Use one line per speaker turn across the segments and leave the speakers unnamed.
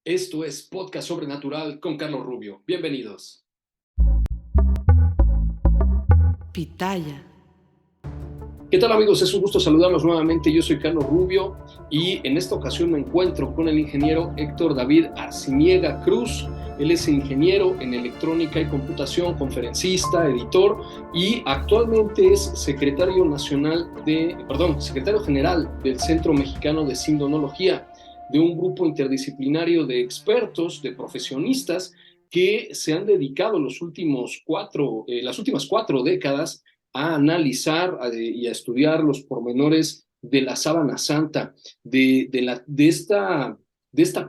Esto es Podcast Sobrenatural con Carlos Rubio. Bienvenidos.
Pitaya.
¿Qué tal, amigos? Es un gusto saludarlos nuevamente. Yo soy Carlos Rubio y en esta ocasión me encuentro con el ingeniero Héctor David Arciniega Cruz. Él es ingeniero en electrónica y computación, conferencista, editor y actualmente es secretario general del Centro Mexicano de Sindonología, de un grupo interdisciplinario de expertos, de profesionistas que se han dedicado las últimas 4 décadas a analizar y a estudiar los pormenores de la Sábana Santa, de esta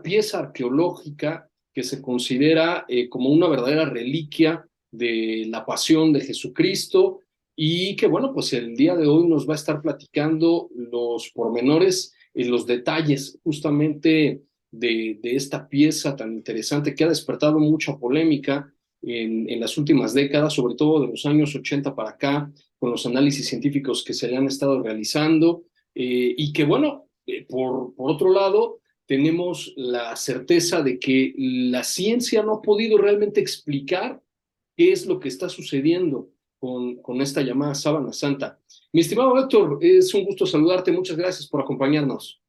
pieza arqueológica que se considera como una verdadera reliquia de la pasión de Jesucristo y que, bueno, pues el día de hoy nos va a estar platicando los pormenores y los detalles justamente de esta pieza tan interesante que ha despertado mucha polémica en las últimas décadas, sobre todo de los años 80 para acá, con los análisis científicos que se le han estado realizando, y que, bueno, por otro lado, tenemos la certeza de que la ciencia no ha podido realmente explicar qué es lo que está sucediendo con esta llamada Sábana Santa. Mi estimado Héctor, es un gusto saludarte. Muchas gracias por acompañarnos.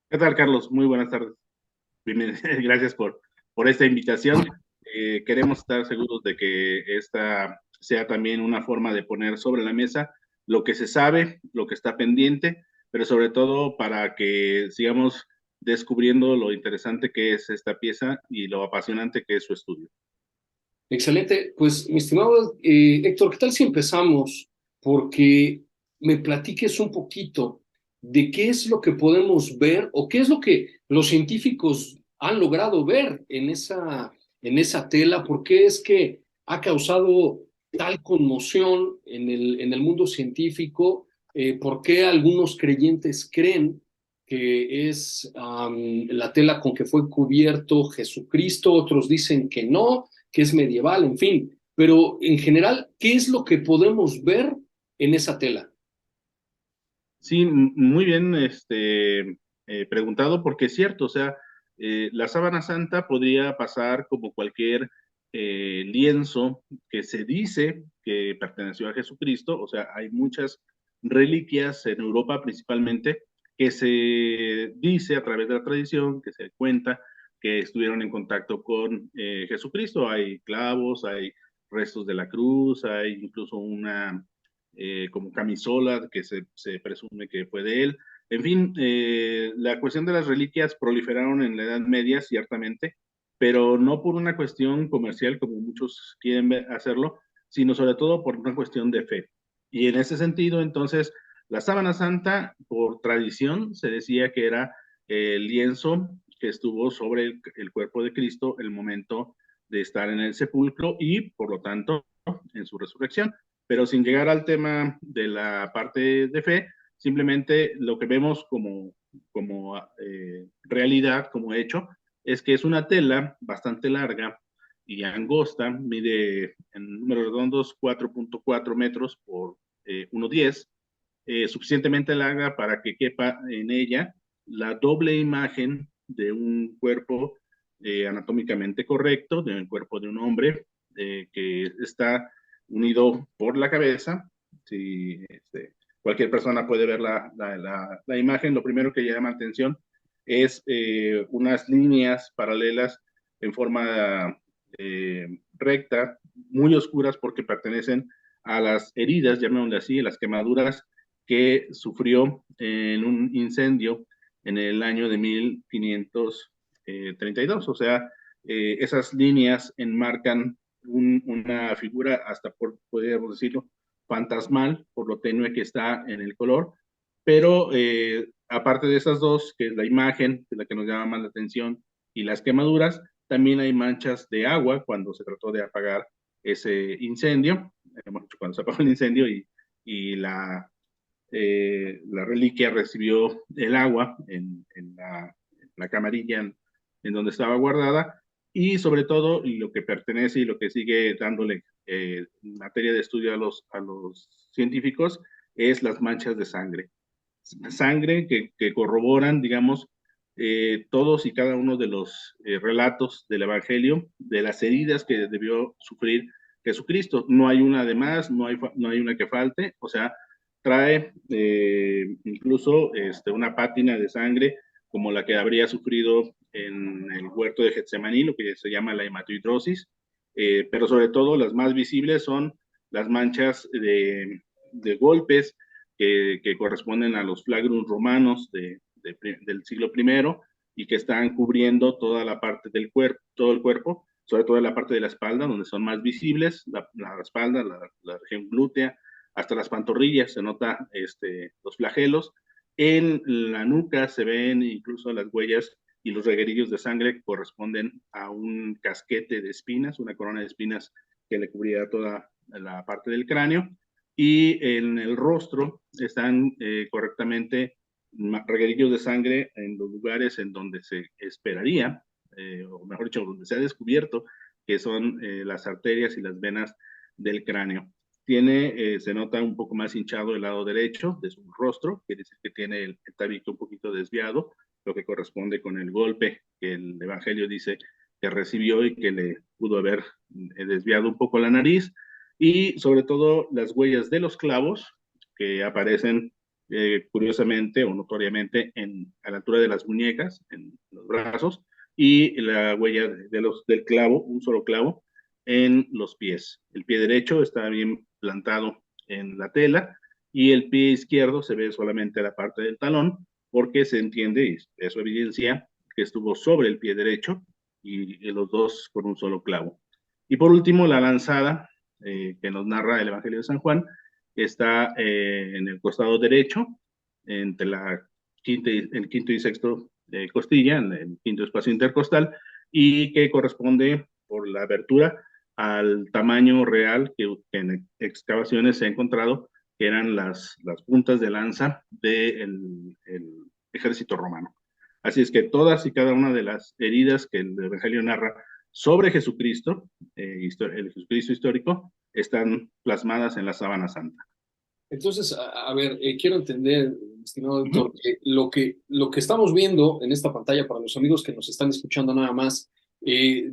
¿Qué tal, Carlos? Muy buenas tardes. Gracias por esta invitación. Queremos estar seguros de que esta sea también una forma de poner sobre la mesa lo que se sabe, lo que está pendiente, pero sobre todo para que sigamos descubriendo lo interesante que es esta pieza y lo apasionante que es su estudio.
Excelente. Pues, mi estimado Héctor, ¿qué tal si empezamos? Porque me platiques un poquito de qué es lo que podemos ver o qué es lo que los científicos han logrado ver en esa tela, por qué es que ha causado tal conmoción en el mundo científico, por qué algunos creyentes creen que es la tela con que fue cubierto Jesucristo, otros dicen que es medieval, en fin. Pero en general, ¿qué es lo que podemos ver en esa tela?
Sí, muy bien preguntado, porque es cierto, o sea, la sábana santa podría pasar como cualquier lienzo que se dice que perteneció a Jesucristo, o sea, hay muchas reliquias en Europa principalmente que se dice a través de la tradición, que se cuenta que estuvieron en contacto con Jesucristo. Hay clavos, hay restos de la cruz, hay incluso una como camisola que se presume que fue de él. En fin, la cuestión de las reliquias proliferaron en la Edad Media, ciertamente, pero no por una cuestión comercial como muchos quieren hacerlo, sino sobre todo por una cuestión de fe. Y en ese sentido, entonces, la sábana santa, por tradición, se decía que era el lienzo que estuvo sobre el cuerpo de Cristo el momento de estar en el sepulcro y, por lo tanto, en su resurrección. Pero sin llegar al tema de la parte de fe, simplemente lo que vemos como realidad, como hecho, es que es una tela bastante larga y angosta, mide en números redondos 4.4 metros por 1.10, suficientemente larga para que quepa en ella la doble imagen de un cuerpo anatómicamente correcto, del cuerpo de un hombre que está unido por la cabeza. Si cualquier persona puede ver la imagen, lo primero que llama atención es unas líneas paralelas en forma recta, muy oscuras porque pertenecen a las heridas, llamémosle así, las quemaduras que sufrió en un incendio en el año de 1532. O sea, esas líneas enmarcan una figura, hasta podríamos decirlo, fantasmal, por lo tenue que está en el color, pero aparte de esas dos, que es la imagen, que es la que nos llama más la atención, y las quemaduras, también hay manchas de agua cuando se trató de apagar ese incendio, cuando se apagó el incendio y la reliquia recibió el agua en la camarilla en donde estaba guardada, y sobre todo y lo que pertenece y lo que sigue dándole materia de estudio a los científicos es las manchas de sangre. Sangre que corroboran, digamos, todos y cada uno de los relatos del Evangelio, de las heridas que debió sufrir Jesucristo. No hay una de más, no hay una que falte, o sea, trae incluso una pátina de sangre como la que habría sufrido en el huerto de Getsemaní, lo que se llama la hematoidrosis, pero sobre todo las más visibles son las manchas de golpes que corresponden a los flagrums romanos del siglo I y que están cubriendo toda la parte del cuerpo, todo el cuerpo, sobre todo en la parte de la espalda, donde son más visibles, la espalda, la región glútea, hasta las pantorrillas se nota los flagelos. En la nuca se ven incluso las huellas y los reguerillos de sangre que corresponden a un casquete de espinas, una corona de espinas que le cubría toda la parte del cráneo. Y en el rostro están correctamente reguerillos de sangre en los lugares en donde se esperaría, o mejor dicho, donde se ha descubierto que son las arterias y las venas del cráneo. Se nota un poco más hinchado el lado derecho de su rostro, quiere decir que tiene el tabique un poquito desviado, lo que corresponde con el golpe que el Evangelio dice que recibió y que le pudo haber desviado un poco la nariz, y sobre todo las huellas de los clavos que aparecen curiosamente o notoriamente a la altura de las muñecas, en los brazos, y la huella del clavo, un solo clavo, en los pies. El pie derecho está bien plantado en la tela y el pie izquierdo se ve solamente la parte del talón porque se entiende, y eso evidencia, que estuvo sobre el pie derecho y los dos con un solo clavo. Y por último, la lanzada que nos narra el Evangelio de San Juan está en el costado derecho, entre el quinto y sexto costilla, en el quinto espacio intercostal, y que corresponde por la abertura al tamaño real que en excavaciones se ha encontrado, que eran las puntas de lanza del ejército romano. Así es que todas y cada una de las heridas que el Evangelio narra sobre Jesucristo, el Jesucristo histórico, están plasmadas en la sábana santa.
Entonces, a ver, quiero entender, estimado doctor, que lo que estamos viendo en esta pantalla, para los amigos que nos están escuchando nada más,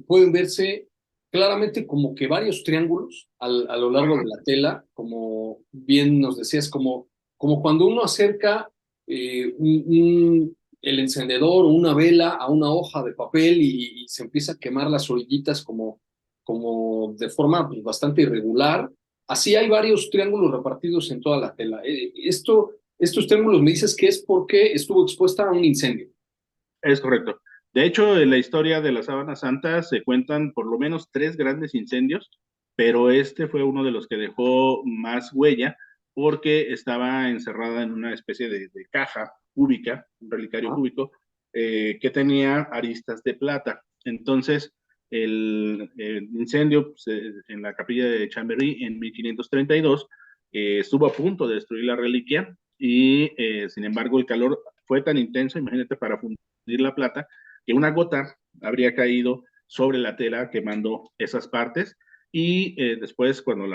pueden verse claramente como que varios triángulos a lo largo de la tela, como bien nos decías, como cuando uno acerca el encendedor o una vela a una hoja de papel y se empieza a quemar las orillitas como de forma pues, bastante irregular. Así hay varios triángulos repartidos en toda la tela. Estos triángulos me dices que es porque estuvo expuesta a un incendio.
Es correcto. De hecho, en la historia de la Sábana Santa se cuentan por lo menos 3 grandes incendios, pero este fue uno de los que dejó más huella porque estaba encerrada en una especie de caja cúbica, un relicario cúbico, que tenía aristas de plata. Entonces, el incendio pues, en la capilla de Chambéry en 1532 estuvo a punto de destruir la reliquia y, sin embargo, el calor fue tan intenso, imagínate, para fundir la plata, que una gota habría caído sobre la tela quemando esas partes y después, cuando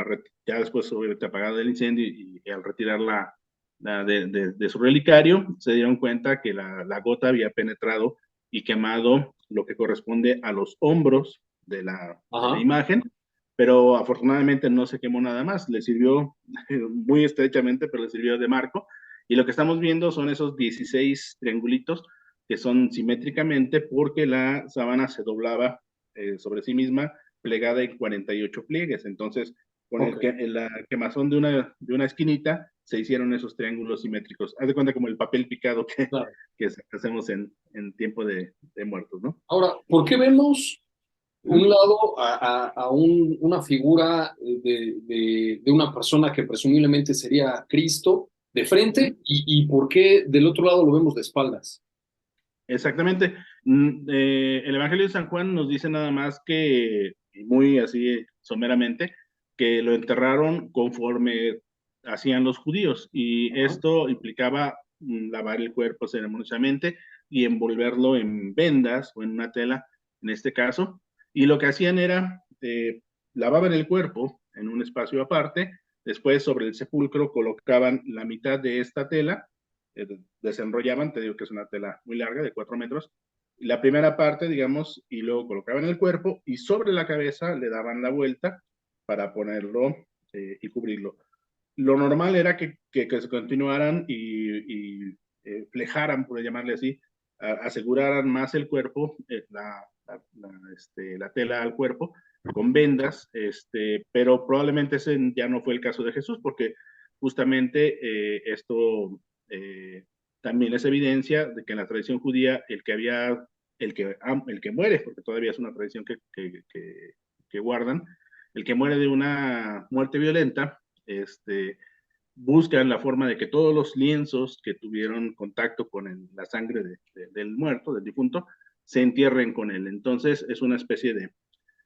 ya después obviamente apagado el incendio y al retirarla de su relicario, se dieron cuenta que la gota había penetrado y quemado lo que corresponde a los hombros de la imagen, pero afortunadamente no se quemó nada más, le sirvió muy estrechamente, pero le sirvió de marco, y lo que estamos viendo son esos 16 triangulitos que son simétricamente porque la sábana se doblaba sobre sí misma, plegada en 48 pliegues. Entonces, con la quemazón de una esquinita, se hicieron esos triángulos simétricos. Haz de cuenta como el papel picado que hacemos en tiempo de muertos, ¿no?
Ahora, ¿por qué vemos un lado a una figura de una persona que presumiblemente sería Cristo de frente y por qué del otro lado lo vemos de espaldas?
Exactamente. El Evangelio de San Juan nos dice nada más que, muy así someramente, que lo enterraron conforme hacían los judíos y esto implicaba lavar el cuerpo ceremoniosamente y envolverlo en vendas o en una tela, en este caso, y lo que hacían era lavaban el cuerpo en un espacio aparte, después sobre el sepulcro colocaban la mitad de esta tela desenrollaban, te digo que es una tela muy larga, de 4 metros, la primera parte, digamos, y luego colocaban el cuerpo y sobre la cabeza le daban la vuelta para ponerlo y cubrirlo. Lo normal era que se continuaran y flejaran, por llamarle así, aseguraran más el cuerpo, la tela al cuerpo, con vendas, pero probablemente ese ya no fue el caso de Jesús, porque justamente esto también es evidencia de que en la tradición judía el que muere, porque todavía es una tradición que guardan, el que muere de una muerte violenta, buscan la forma de que todos los lienzos que tuvieron contacto con la sangre del muerto, del difunto, se entierren con él. Entonces es una especie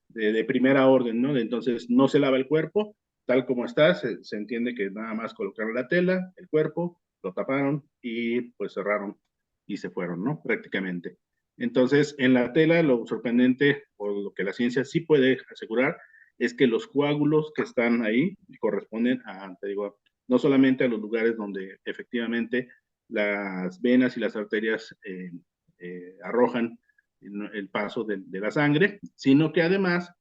de primera orden, ¿no? Entonces no se lava el cuerpo, tal como está, se entiende que nada más colocaron la tela, el cuerpo, lo taparon y pues cerraron y se fueron, ¿no? Prácticamente. Entonces, en la tela, lo sorprendente, o lo que la ciencia sí puede asegurar, es que los coágulos que están ahí corresponden a, te digo, no solamente a los lugares donde efectivamente las venas y las arterias arrojan el paso de la sangre, sino que además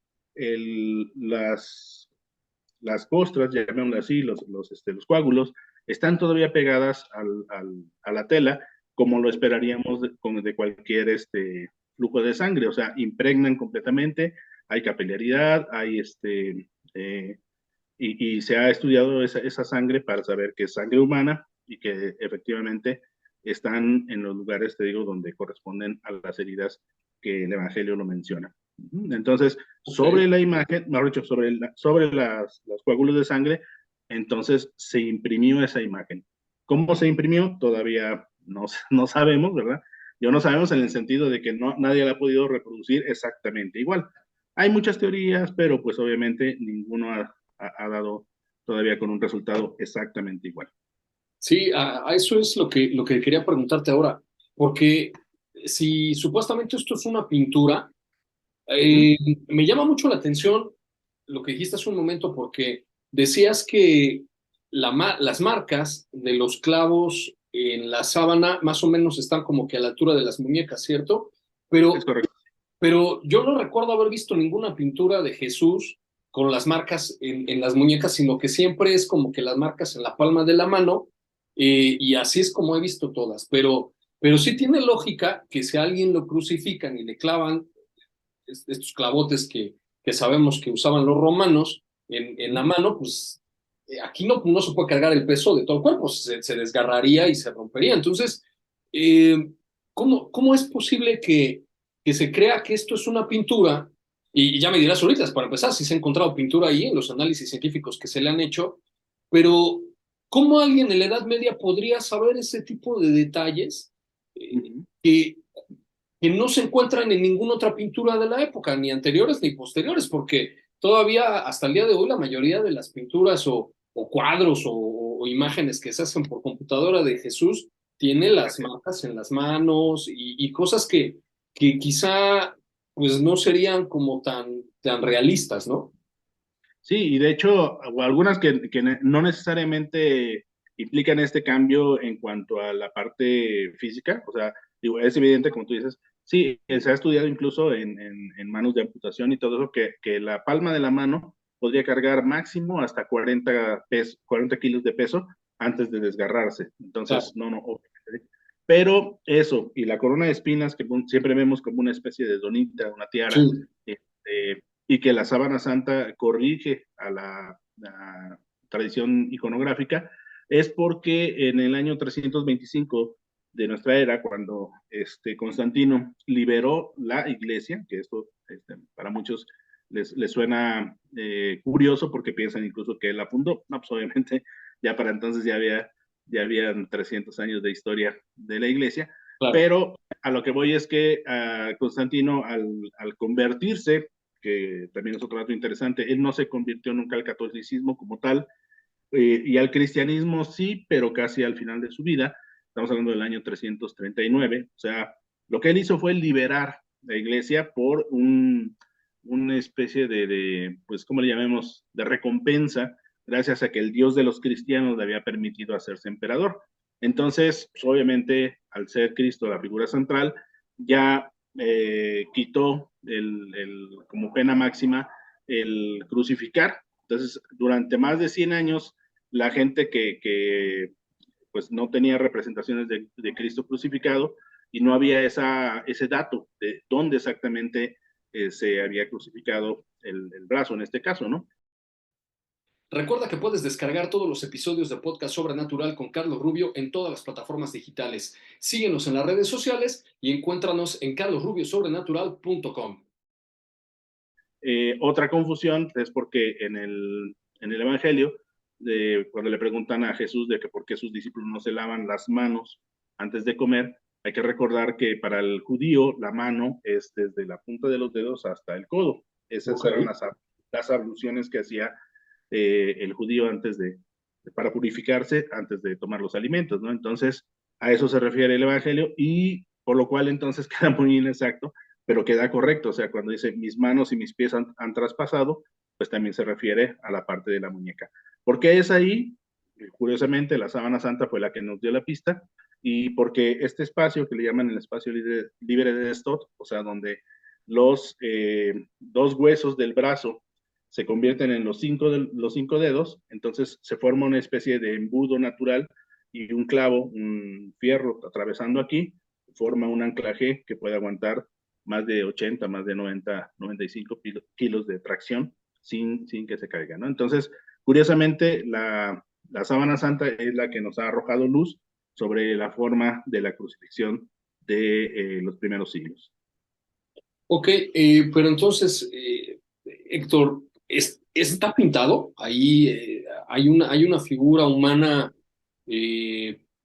las costras, llamémoslo así, los coágulos, están todavía pegadas a la tela, como lo esperaríamos de cualquier flujo de sangre, o sea, impregnan completamente, hay capilaridad, hay y se ha estudiado esa sangre para saber que es sangre humana y que efectivamente están en los lugares, te digo, donde corresponden a las heridas que el Evangelio lo menciona. Entonces, sobre la imagen, mejor dicho, sobre los coágulos de sangre, entonces se imprimió esa imagen. ¿Cómo se imprimió? Todavía no sabemos, ¿verdad? Yo no sabemos en el sentido de que nadie la ha podido reproducir exactamente igual. Hay muchas teorías, pero pues obviamente ninguno ha dado todavía con un resultado exactamente igual.
Sí, a eso es lo que quería preguntarte ahora, porque si supuestamente esto es una pintura,
¿Mm?
eh, me llama mucho la atención lo que dijiste hace un momento, porque decías que las marcas de los clavos en la sábana más o menos están como que a la altura de las muñecas, ¿cierto?
Es
Pero
correcto.
pero yo no recuerdo haber visto ninguna pintura de Jesús con las marcas en las muñecas, sino que siempre es como que las marcas en la palma de la mano, y así es como he visto todas. Pero sí tiene lógica que si a alguien lo crucifican y le clavan estos clavotes que sabemos que usaban los romanos en la mano, pues aquí no se puede cargar el peso de todo el cuerpo, se desgarraría y se rompería. Entonces, eh, ¿cómo es posible que se crea que esto es una pintura? Y ya me dirás ahorita, para empezar, si se ha encontrado pintura ahí en los análisis científicos que se le han hecho, pero ¿cómo alguien en la Edad Media podría saber ese tipo de detalles
Ujú.
que no se encuentran en ninguna otra pintura de la época, ni anteriores ni posteriores, porque todavía hasta el día de hoy la mayoría de las pinturas o cuadros o imágenes que se hacen por computadora de Jesús tiene las marcas en las manos y cosas que quizá pues no serían como tan realistas, ¿no?
Sí, y de hecho, o algunas que no necesariamente implican este cambio en cuanto a la parte física, o sea, digo, es evidente, como tú dices, sí, se ha estudiado incluso en manos de amputación y todo eso, que la palma de la mano podría cargar máximo hasta 40 kilos de peso antes de desgarrarse. Entonces,
Claro.
no, obviamente. Pero eso, y la corona de espinas, que siempre vemos como una especie de donita, una tiara,
Sí,
y que la sábana santa corrige a la tradición iconográfica, es porque en el año 325 de nuestra era, cuando Constantino liberó la iglesia, que esto para muchos les suena curioso porque piensan incluso que él la fundó, no, pues obviamente ya para entonces ya habían 300 años de historia de la iglesia,
claro.
pero a lo que voy es que Constantino al convertirse, que también es otro dato interesante, él no se convirtió nunca al catolicismo como tal, y al cristianismo sí, pero casi al final de su vida, estamos hablando del año 339, o sea, lo que él hizo fue liberar la iglesia por una especie pues, ¿cómo le llamemos?, de recompensa, gracias a que el Dios de los cristianos le había permitido hacerse emperador. Entonces, pues, obviamente, al ser Cristo la figura central, ya quitó como pena máxima el crucificar. Entonces, durante más de 100 años, la gente que pues no tenía representaciones de Cristo crucificado y no había ese dato de dónde exactamente se había crucificado el brazo en este caso, ¿no?
Recuerda que puedes descargar todos los episodios de Podcast Sobrenatural con Carlos Rubio en todas las plataformas digitales. Síguenos en las redes sociales y encuéntranos en carlosrubiosobrenatural.com.
Otra confusión es porque en el Evangelio, cuando le preguntan a Jesús de que por qué sus discípulos no se lavan las manos antes de comer, hay que recordar que para el judío la mano es desde la punta de los dedos hasta el codo. Esas eran las abluciones que hacía el judío para purificarse antes de tomar los alimentos, ¿no? Entonces, a eso se refiere el Evangelio y por lo cual entonces queda muy inexacto, pero queda correcto. O sea, cuando dice mis manos y mis pies han traspasado, pues también se refiere a la parte de la muñeca. ¿Por qué es ahí? Curiosamente, la sábana santa fue la que nos dio la pista y porque este espacio que le llaman el espacio libre de Stott, o sea, donde los dos huesos del brazo se convierten en los cinco dedos, entonces se forma una especie de embudo natural y un clavo, un fierro atravesando aquí, forma un anclaje que puede aguantar más de 80, más de 90, 95 kilos de tracción sin que se caiga, ¿no? Entonces, curiosamente, la sábana santa es la que nos ha arrojado luz sobre la forma de la crucifixión de los primeros siglos.
Ok, pero entonces, Héctor, ¿está pintado? Ahí hay una figura humana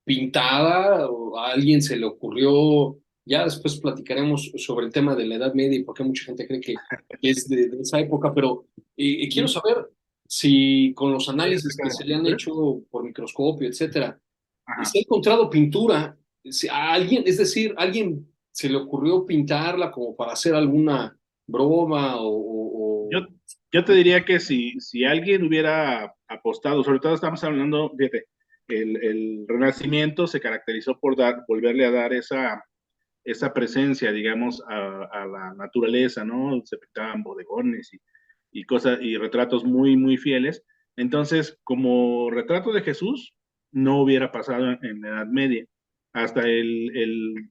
pintada, o a alguien se le ocurrió. Ya después platicaremos sobre el tema de la Edad Media y por qué mucha gente cree que es de esa época, pero quiero saber si con los análisis que se le han hecho por microscopio, etcétera, se ha encontrado pintura. Si a alguien, es decir, alguien se le ocurrió pintarla como para hacer alguna broma
Yo, yo te diría que si alguien hubiera apostado, sobre todo estamos hablando, fíjate, el Renacimiento se caracterizó por volverle a dar esa presencia, digamos, a la naturaleza, ¿no? Se pintaban bodegones y cosas, y retratos muy, muy fieles. Entonces, como retrato de Jesús, no hubiera pasado en la Edad Media. Hasta el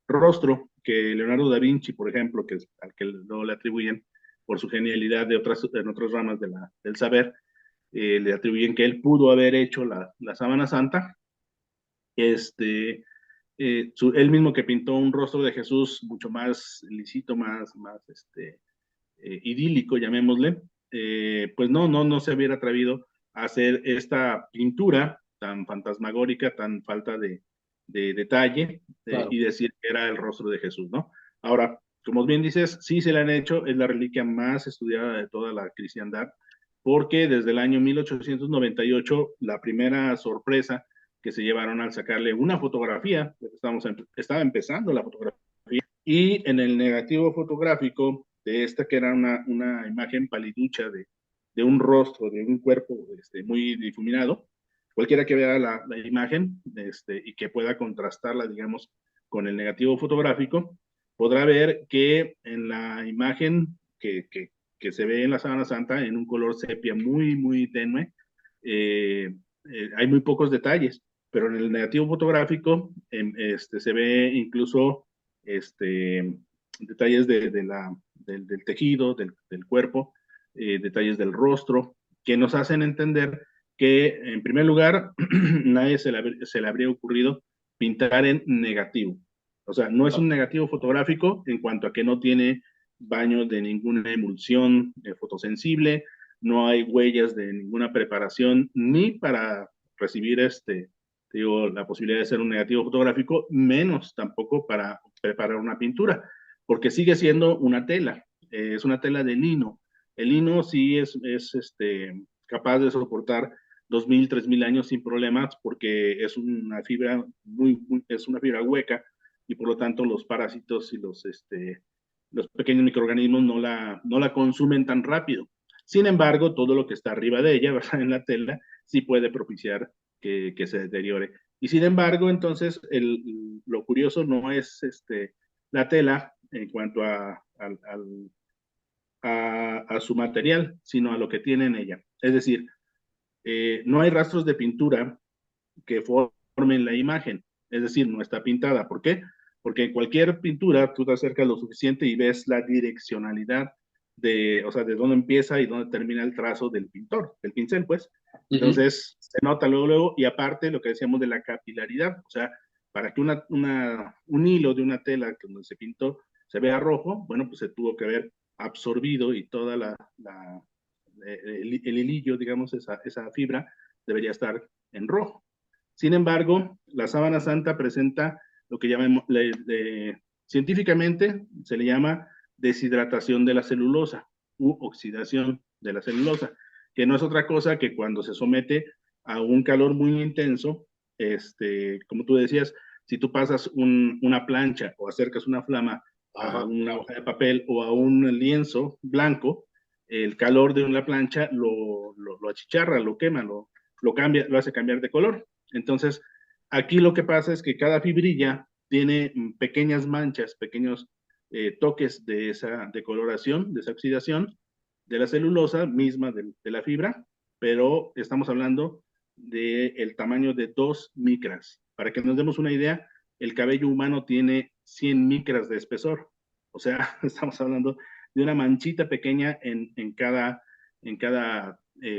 rostro que Leonardo da Vinci, por ejemplo, al que luego le atribuyen por su genialidad en otras ramas del saber, le atribuyen que él pudo haber hecho la sábana santa. Él mismo que pintó un rostro de Jesús mucho más lisito, más idílico, llamémosle, pues no se hubiera atrevido a hacer esta pintura tan fantasmagórica, tan falta de detalle,
claro.
y decir que era el rostro de Jesús, ¿no? Ahora, como bien dices, sí se le han hecho, es la reliquia más estudiada de toda la cristiandad, porque desde el año 1898, la primera sorpresa que se llevaron al sacarle una fotografía, estaba empezando la fotografía, y en el negativo fotográfico de esta, que era una imagen paliducha de un rostro, de un cuerpo muy difuminado, cualquiera que vea la imagen y que pueda contrastarla, digamos, con el negativo fotográfico, podrá ver que en la imagen que se ve en la sábana santa, en un color sepia muy, muy tenue, hay muy pocos detalles, pero en el negativo fotográfico se ve incluso detalles del tejido, del cuerpo, detalles del rostro, que nos hacen entender que, en primer lugar, nadie se le habría ocurrido pintar en negativo. O sea, no es un negativo fotográfico en cuanto a que no tiene baños de ninguna emulsión fotosensible, no hay huellas de ninguna preparación, ni para recibir la posibilidad de ser un negativo fotográfico, menos tampoco para preparar una pintura, porque sigue siendo una tela, es una tela de lino. El lino sí es capaz de soportar 2.000, 3.000 años sin problemas, porque es una fibra es una fibra hueca, y por lo tanto los parásitos y los pequeños microorganismos no la consumen tan rápido. Sin embargo, todo lo que está arriba de ella, ¿verdad? En la tela, sí puede propiciar que se deteriore. Y sin embargo, entonces, lo curioso no es la tela en cuanto a su material, sino a lo que tiene en ella. Es decir, no hay rastros de pintura que formen la imagen, es decir, no está pintada. ¿Por qué? Porque en cualquier pintura tú te acercas lo suficiente y ves la direccionalidad o sea, de dónde empieza y dónde termina el trazo del pintor, del pincel, pues. Entonces, se nota luego, y aparte lo que decíamos de la capilaridad, o sea, para que un hilo de una tela que donde se pintó se vea rojo, bueno, pues se tuvo que haber absorbido y toda el hilillo, digamos, esa fibra, debería estar en rojo. Sin embargo, la sábana santa presenta lo que llamamos, científicamente se le llama deshidratación de la celulosa u oxidación de la celulosa, que no es otra cosa que cuando se somete a un calor muy intenso, como tú decías, si tú pasas una plancha o acercas una flama a una hoja de papel o a un lienzo blanco, el calor de una plancha lo achicharra, lo quema, lo cambia, lo hace cambiar de color. Entonces, aquí lo que pasa es que cada fibrilla tiene pequeñas manchas, pequeños toques de esa decoloración, de esa oxidación de la celulosa misma de la fibra, pero estamos hablando del tamaño de 2 micras. Para que nos demos una idea, el cabello humano tiene 100 micras de espesor. O sea, estamos hablando de una manchita pequeña en cada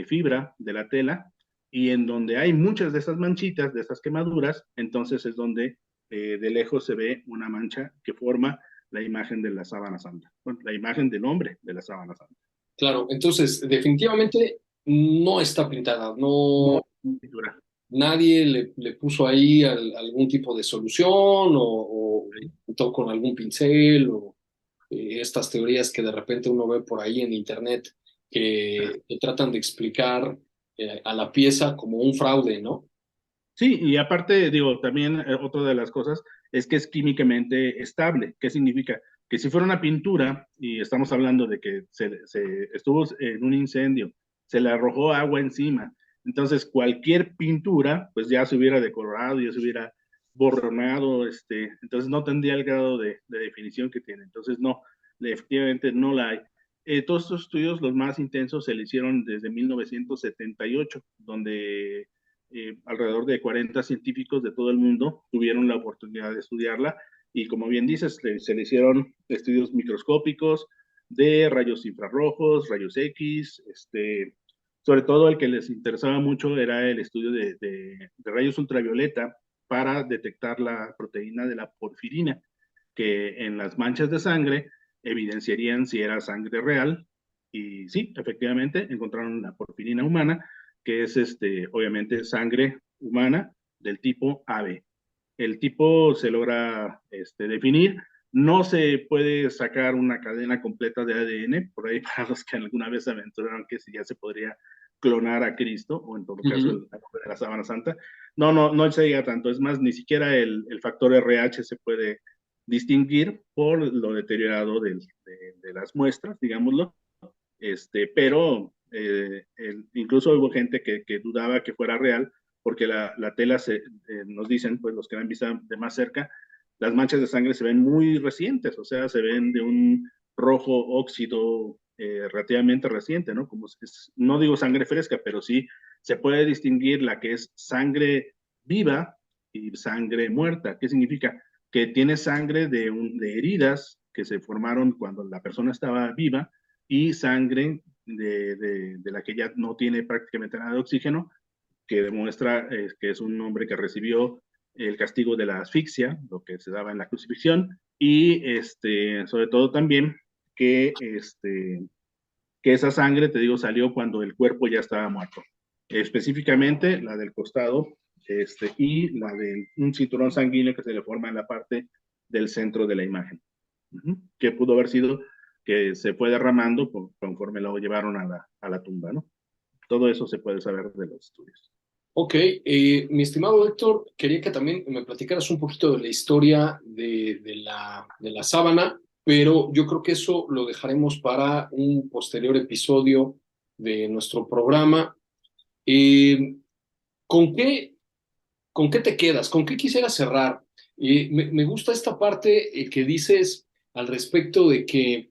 fibra de la tela, y en donde hay muchas de esas manchitas, de esas quemaduras, entonces es donde de lejos se ve una mancha que forma la imagen de la sábana santa, bueno, la imagen del hombre de la sábana santa.
Claro, entonces definitivamente no está pintada,
No,
no,
pintura.
nadie le puso ahí algún tipo de solución o pintó con algún pincel o estas teorías que de repente uno ve por ahí en internet que tratan de explicar a la pieza como un fraude, ¿no?
Sí, y aparte, digo, también otra de las cosas es que es químicamente estable. ¿Qué significa? Que si fuera una pintura, y estamos hablando de que se estuvo en un incendio, se le arrojó agua encima, entonces cualquier pintura, pues ya se hubiera decolorado, ya se hubiera borronado, entonces no tendría el grado de definición que tiene. Entonces, no, efectivamente no la hay. Todos estos estudios, los más intensos, se le hicieron desde 1978, donde alrededor de 40 científicos de todo el mundo tuvieron la oportunidad de estudiarla, y como bien dices, se le hicieron estudios microscópicos de rayos infrarrojos, rayos X, sobre todo el que les interesaba mucho era el estudio de rayos ultravioleta para detectar la proteína de la porfirina, que en las manchas de sangre evidenciarían si era sangre real, y sí, efectivamente encontraron la porfirina humana, que es obviamente sangre humana del tipo AB. El tipo se logra definir, no se puede sacar una cadena completa de ADN, por ahí para los que alguna vez aventuraron que si ya se podría clonar a Cristo, o en todo caso el nombre de la sábana santa. No se llega tanto, es más, ni siquiera el factor RH se puede distinguir por lo deteriorado de las muestras, digámoslo, pero incluso hubo gente que dudaba que fuera real, porque la tela, nos dicen, pues los que la han visto de más cerca, las manchas de sangre se ven muy recientes, o sea, se ven de un rojo óxido relativamente reciente, ¿no? Como no digo sangre fresca, pero sí se puede distinguir la que es sangre viva y sangre muerta. ¿Qué significa? Que tiene sangre de heridas que se formaron cuando la persona estaba viva, y sangre de la que ya no tiene prácticamente nada de oxígeno, que demuestra que es un hombre que recibió el castigo de la asfixia, lo que se daba en la crucifixión, y sobre todo también que, que esa sangre, te digo, salió cuando el cuerpo ya estaba muerto. Específicamente la del costado, y la de un cinturón sanguíneo que se le forma en la parte del centro de la imagen, que pudo haber sido que se fue derramando conforme lo llevaron a la tumba, ¿no? Todo eso se puede saber de los estudios.
Ok, mi estimado Héctor, quería que también me platicaras un poquito de la historia de la sábana, pero yo creo que eso lo dejaremos para un posterior episodio de nuestro programa. Eh, ¿con qué ¿con qué te quedas? ¿Con qué quisieras cerrar? Me gusta esta parte que dices al respecto de que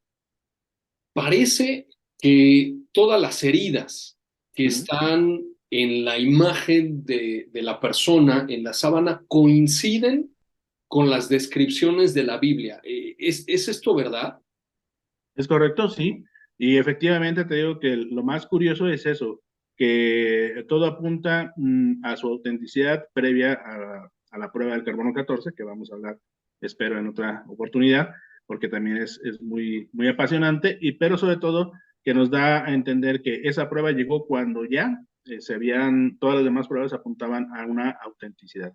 parece que todas las heridas que
Ujú.
están en la imagen de la persona, en la sábana, coinciden con las descripciones de la Biblia. ¿Es esto verdad?
Es correcto, sí. Y efectivamente te digo que lo más curioso es eso, que todo apunta a su autenticidad previa a la prueba del carbono 14, que vamos a hablar, espero, en otra oportunidad, porque también es muy, muy apasionante, pero sobre todo que nos da a entender que esa prueba llegó cuando ya todas las demás pruebas apuntaban a una autenticidad.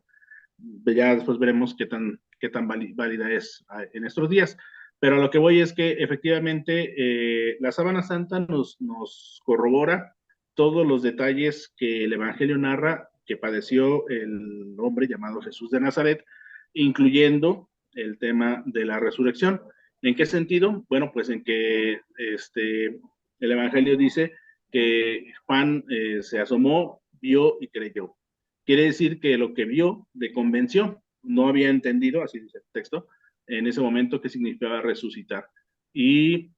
Ya después veremos qué tan válida es en estos días. Pero a lo que voy es que efectivamente la Sábana Santa nos corrobora todos los detalles que el Evangelio narra que padeció el hombre llamado Jesús de Nazaret, incluyendo el tema de la resurrección. ¿En qué sentido? Bueno, pues en que el Evangelio dice que Juan se asomó, vio y creyó. Quiere decir que lo que vio le convenció, no había entendido, así dice el texto, en ese momento qué significaba resucitar. Y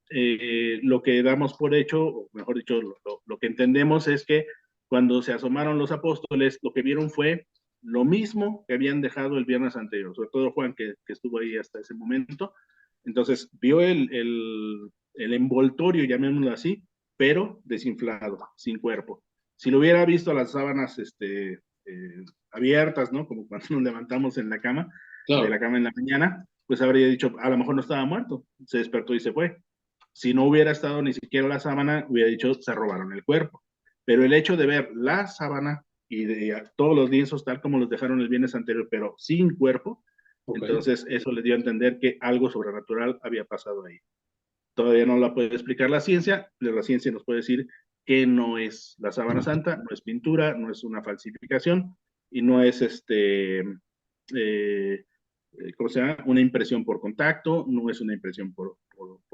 lo que damos por hecho, o mejor dicho, lo que entendemos es que cuando se asomaron los apóstoles, lo que vieron fue lo mismo que habían dejado el viernes anterior, sobre todo Juan, que estuvo ahí hasta ese momento. Entonces, vio el envoltorio, llamémoslo así, pero desinflado, sin cuerpo. Si lo hubiera visto las sábanas abiertas, ¿no? Como cuando nos levantamos en la cama, de
Claro.
la cama en la mañana, pues habría dicho, a lo mejor no estaba muerto, se despertó y se fue. Si no hubiera estado ni siquiera la sábana, hubiera dicho, se robaron el cuerpo. Pero el hecho de ver la sábana y de todos los lienzos tal como los dejaron el viernes anterior, pero sin cuerpo,
Ok.
entonces eso le dio a entender que algo sobrenatural había pasado ahí. Todavía no la puede explicar la ciencia, pero la ciencia nos puede decir que no es la sábana santa, no es pintura, no es una falsificación y no es ¿cómo se llama? Una impresión por contacto, no es una impresión por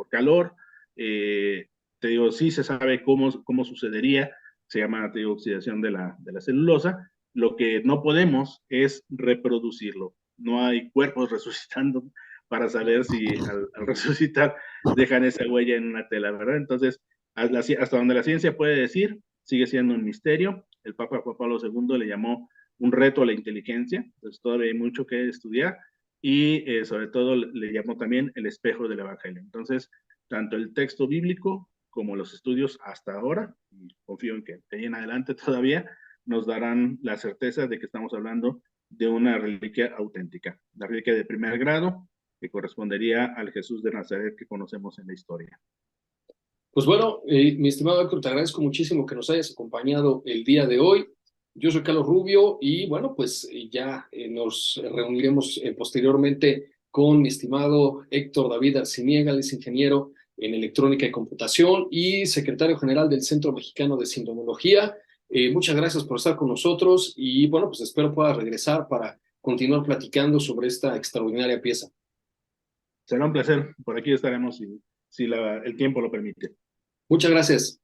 calor. Eh, te digo, sí se sabe cómo sucedería, se llama, te digo, oxidación de la celulosa. Lo que no podemos es reproducirlo. No hay cuerpos resucitando para saber si al resucitar dejan esa huella en una tela, ¿verdad? Entonces, hasta donde la ciencia puede decir, sigue siendo un misterio. El Papa Juan Pablo II le llamó un reto a la inteligencia, entonces todavía hay mucho que estudiar y sobre todo le llamó también el espejo del Evangelio. Entonces, tanto el texto bíblico como los estudios hasta ahora, y confío en que de ahí en adelante todavía, nos darán la certeza de que estamos hablando de una reliquia auténtica, la reliquia de primer grado, que correspondería al Jesús de Nazaret que conocemos en la historia.
Pues bueno, mi estimado Héctor, te agradezco muchísimo que nos hayas acompañado el día de hoy. Yo soy Carlos Rubio y bueno, pues ya nos reuniremos posteriormente con mi estimado Héctor David Arciniega, él es ingeniero en electrónica y computación y secretario general del Centro Mexicano de Sindromología. Muchas gracias por estar con nosotros y bueno, pues espero pueda regresar para continuar platicando sobre esta extraordinaria pieza.
Será un placer, por aquí estaremos si el tiempo lo permite.
Muchas gracias.